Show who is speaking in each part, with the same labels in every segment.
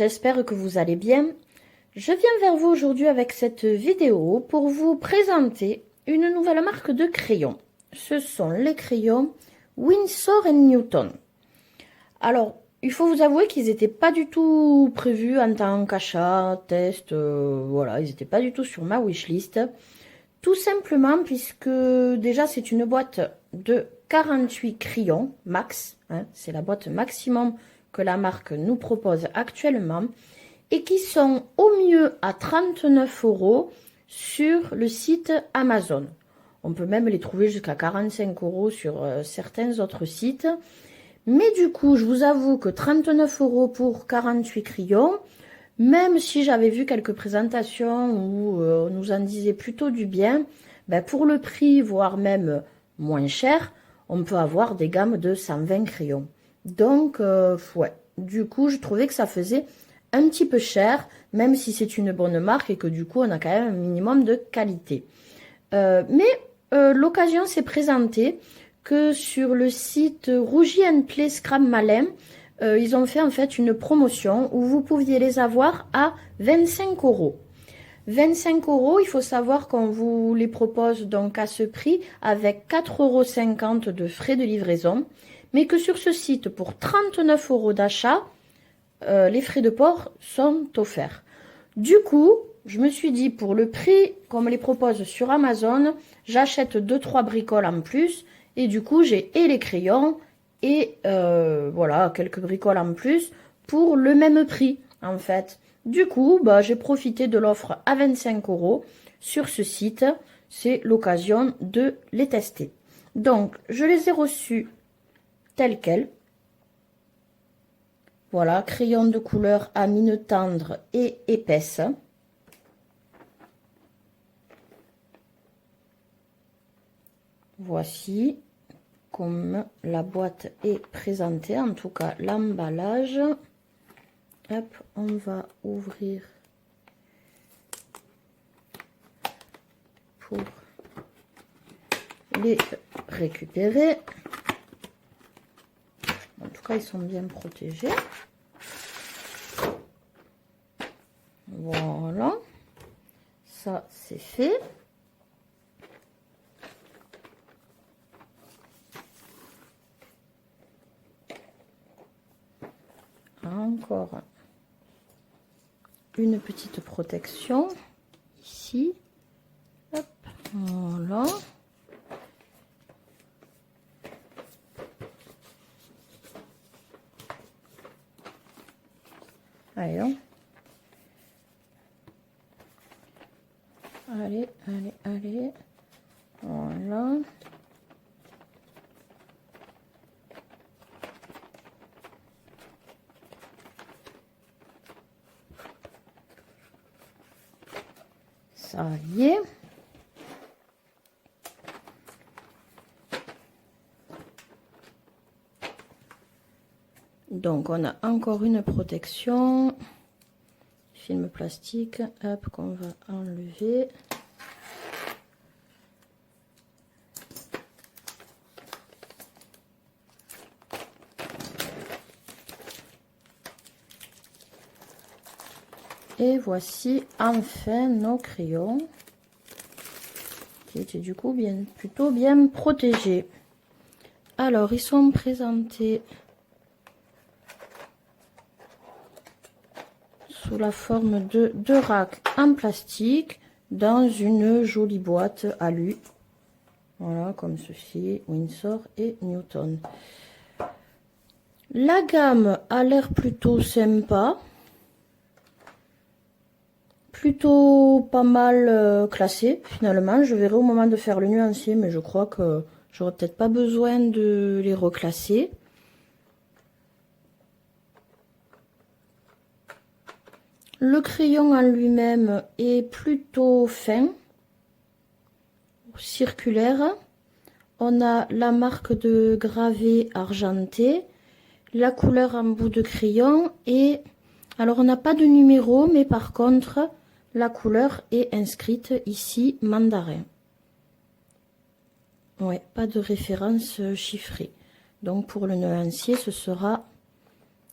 Speaker 1: j'espère que vous allez bien. Je viens vers vous aujourd'hui avec cette vidéo pour vous présenter une nouvelle marque de crayons. Ce sont les crayons Winsor & Newton. Alors, il faut vous avouer qu'ils n'étaient pas du tout prévus en tant qu'achat, test, voilà, ils n'étaient pas du tout sur ma wishlist. Tout simplement puisque déjà c'est une boîte de 48 crayons max, hein, c'est la boîte maximum que la marque nous propose actuellement et qui sont au mieux à 39 € sur le site Amazon. On peut même les trouver jusqu'à 45 € sur certains autres sites. Mais du coup, je vous avoue que 39 € pour 48 crayons, même si j'avais vu quelques présentations où on nous en disait plutôt du bien, ben pour le prix, voire même moins cher, on peut avoir des gammes de 120 crayons. Donc, ouais, du coup, je trouvais que ça faisait un petit peu cher, même si c'est une bonne marque et que du coup, on a quand même un minimum de qualité. L'occasion s'est présentée que sur le site Rougy & Play Scrap Malin, ils ont fait en fait une promotion où vous pouviez les avoir à 25 €. 25 €, il faut savoir qu'on vous les propose donc à ce prix avec 4,50 € de frais de livraison, mais que sur ce site, pour 39 € d'achat, les frais de port sont offerts. Du coup, je me suis dit, pour le prix qu'on me les propose sur Amazon, j'achète 2-3 bricoles en plus, et du coup, j'ai et les crayons, et voilà, quelques bricoles en plus, pour le même prix, en fait. Du coup, bah, j'ai profité de l'offre à 25 € sur ce site. C'est l'occasion de les tester. Donc, je les ai reçus tels quels. Voilà, crayon de couleur à mine tendre et épaisse. Voici comme la boîte est présentée, en tout cas l'emballage. Hop, on va ouvrir pour les récupérer. En tout cas, ils sont bien protégés. Voilà, ça c'est fait. Encore une petite protection ici. Hop, voilà. Allez, allez, allez, allez. Voilà. Ça y est. Donc, on a encore une protection. Film plastique, hop, qu'on va enlever. Et voici enfin nos crayons qui étaient du coup plutôt bien protégés. Alors, ils sont présentés sous la forme de 2 racks en plastique dans une jolie boîte alu. Voilà, comme ceci, Winsor & Newton. La gamme a l'air plutôt sympa. Plutôt pas mal classé finalement. Je verrai au moment de faire le nuancier, mais je crois que j'aurai peut-être pas besoin de les reclasser. Le crayon en lui-même est plutôt fin, circulaire. On a la marque de gravé argenté, la couleur en bout de crayon et alors on n'a pas de numéro, mais par contre la couleur est inscrite ici mandarin. Ouais, pas de référence chiffrée. Donc pour le nuancier, ce sera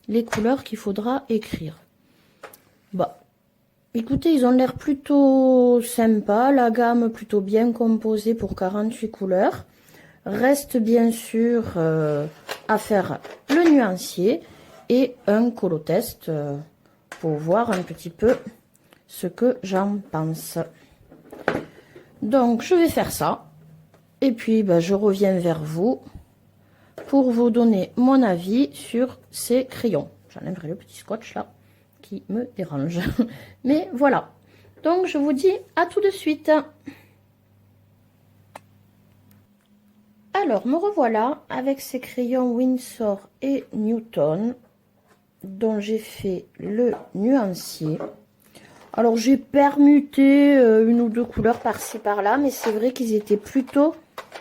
Speaker 1: les couleurs qu'il faudra écrire. Bah, écoutez, ils ont l'air plutôt sympas, la gamme plutôt bien composée pour 48 couleurs. Reste bien sûr à faire le nuancier et un colotest pour voir un petit peu ce que j'en pense. Donc je vais faire ça et puis je reviens vers vous pour vous donner mon avis sur ces crayons. J'enlèverai le petit scotch là qui me dérange. Mais voilà. Donc je vous dis à tout de suite. Alors me revoilà avec ces crayons Winsor et Newton dont j'ai fait le nuancier. Alors j'ai permuté une ou deux couleurs par-ci par-là, mais c'est vrai qu'ils étaient plutôt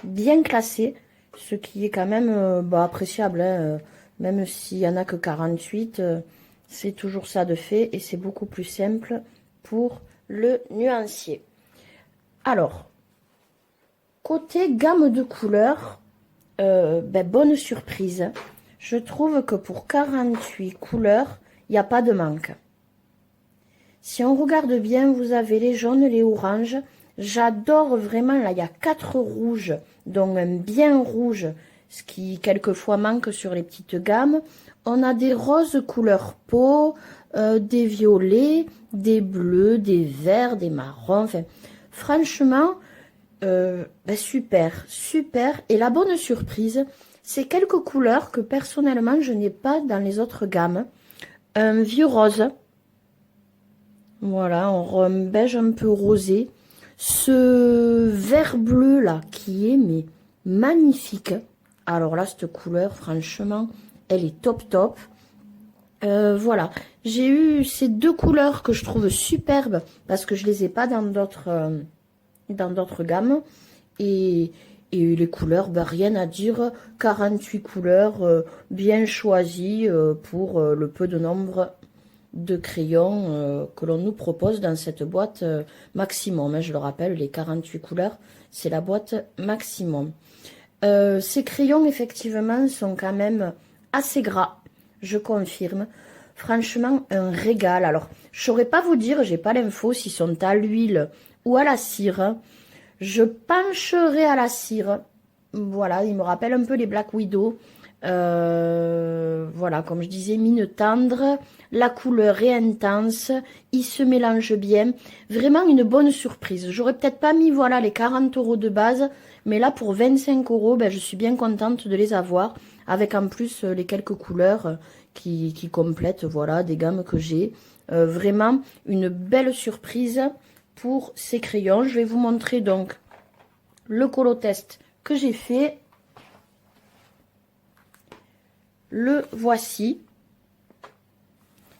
Speaker 1: bien classés, ce qui est quand même appréciable, hein, même s'il n'y en a que 48, c'est toujours ça de fait et c'est beaucoup plus simple pour le nuancier. Alors, côté gamme de couleurs, bonne surprise, je trouve que pour 48 couleurs, il n'y a pas de manque. Si on regarde bien, vous avez les jaunes, les oranges. J'adore vraiment, là, il y a 4 rouges, dont un bien rouge, ce qui quelquefois manque sur les petites gammes. On a des roses couleur peau, des violets, des bleus, des verts, des marrons. Enfin, franchement, super, super. Et la bonne surprise, c'est quelques couleurs que personnellement, je n'ai pas dans les autres gammes. Un vieux rose. Voilà, un beige un peu rosé. Ce vert bleu là qui est mais magnifique. Alors là, cette couleur, franchement, elle est top top. Voilà, j'ai eu ces deux couleurs que je trouve superbes parce que je les ai pas dans d'autres gammes. Et les couleurs, rien à dire. 48 couleurs bien choisies pour le peu de nombre de crayons que l'on nous propose dans cette boîte maximum. Hein, je le rappelle, les 48 couleurs, c'est la boîte maximum. Ces crayons, effectivement, sont quand même assez gras, je confirme. Franchement, un régal. Alors, je saurais pas vous dire, j'ai pas l'info s'ils sont à l'huile ou à la cire. Je pencherai à la cire. Voilà, il me rappelle un peu les Black Widow. Voilà, comme je disais, mine tendre, la couleur est intense, il se mélange bien, vraiment une bonne surprise. J'aurais peut-être pas mis voilà les 40 € de base, mais là pour 25 €, je suis bien contente de les avoir, avec en plus les quelques couleurs qui complètent voilà des gammes que j'ai. Vraiment une belle surprise pour ces crayons. Je vais vous montrer donc le colotest que j'ai fait. Le voici.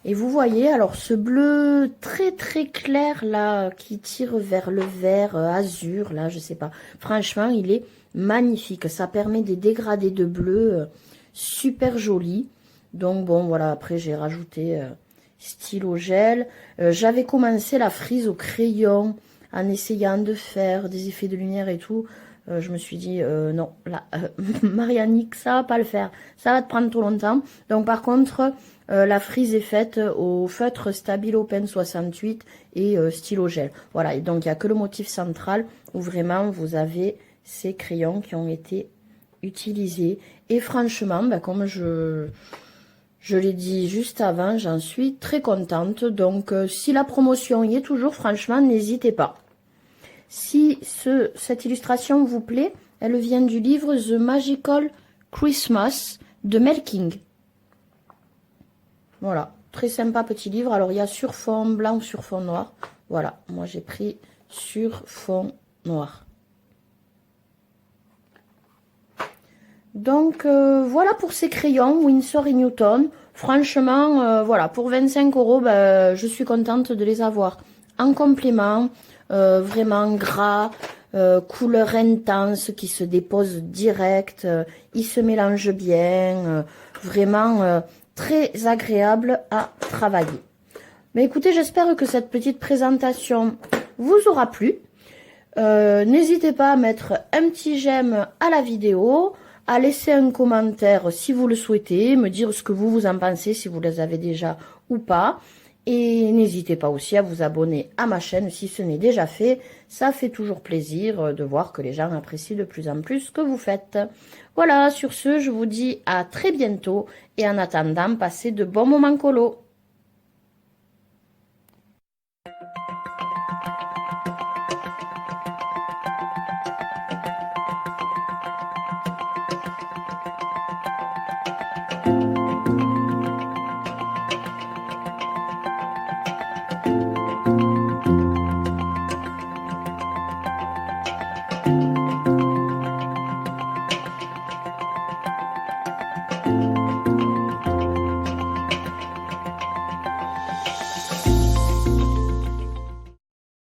Speaker 1: Et vous voyez, alors ce bleu très très clair là, qui tire vers le vert azur, là, je sais pas. Franchement, il est magnifique. Ça permet des dégradés de bleu super jolis. Donc bon, voilà, après j'ai rajouté stylo gel. J'avais commencé la frise au crayon en essayant de faire des effets de lumière et tout. Je me suis dit, non, là, Marianique, ça va pas le faire. Ça va te prendre trop longtemps. Donc, par contre, la frise est faite au feutre Stabilo Pen 68 et stylo gel. Voilà, et donc il n'y a que le motif central où vraiment vous avez ces crayons qui ont été utilisés. Et franchement, comme je l'ai dit juste avant, j'en suis très contente. Donc, si la promotion y est toujours, franchement, n'hésitez pas. Si cette illustration vous plaît, elle vient du livre The Magical Christmas de Mel King. Voilà, très sympa petit livre. Alors, il y a sur fond blanc ou sur fond noir. Voilà, moi j'ai pris sur fond noir. Donc, voilà pour ces crayons Winsor et Newton. Franchement, voilà, pour 25 €, je suis contente de les avoir en complément. Vraiment gras, couleur intense qui se dépose direct, il se mélange bien, vraiment très agréable à travailler. Mais écoutez, j'espère que cette petite présentation vous aura plu. N'hésitez pas à mettre un petit j'aime à la vidéo, à laisser un commentaire si vous le souhaitez, me dire ce que vous en pensez, si vous les avez déjà ou pas. Et n'hésitez pas aussi à vous abonner à ma chaîne si ce n'est déjà fait. Ça fait toujours plaisir de voir que les gens apprécient de plus en plus ce que vous faites. Voilà, sur ce, je vous dis à très bientôt et en attendant, passez de bons moments colo.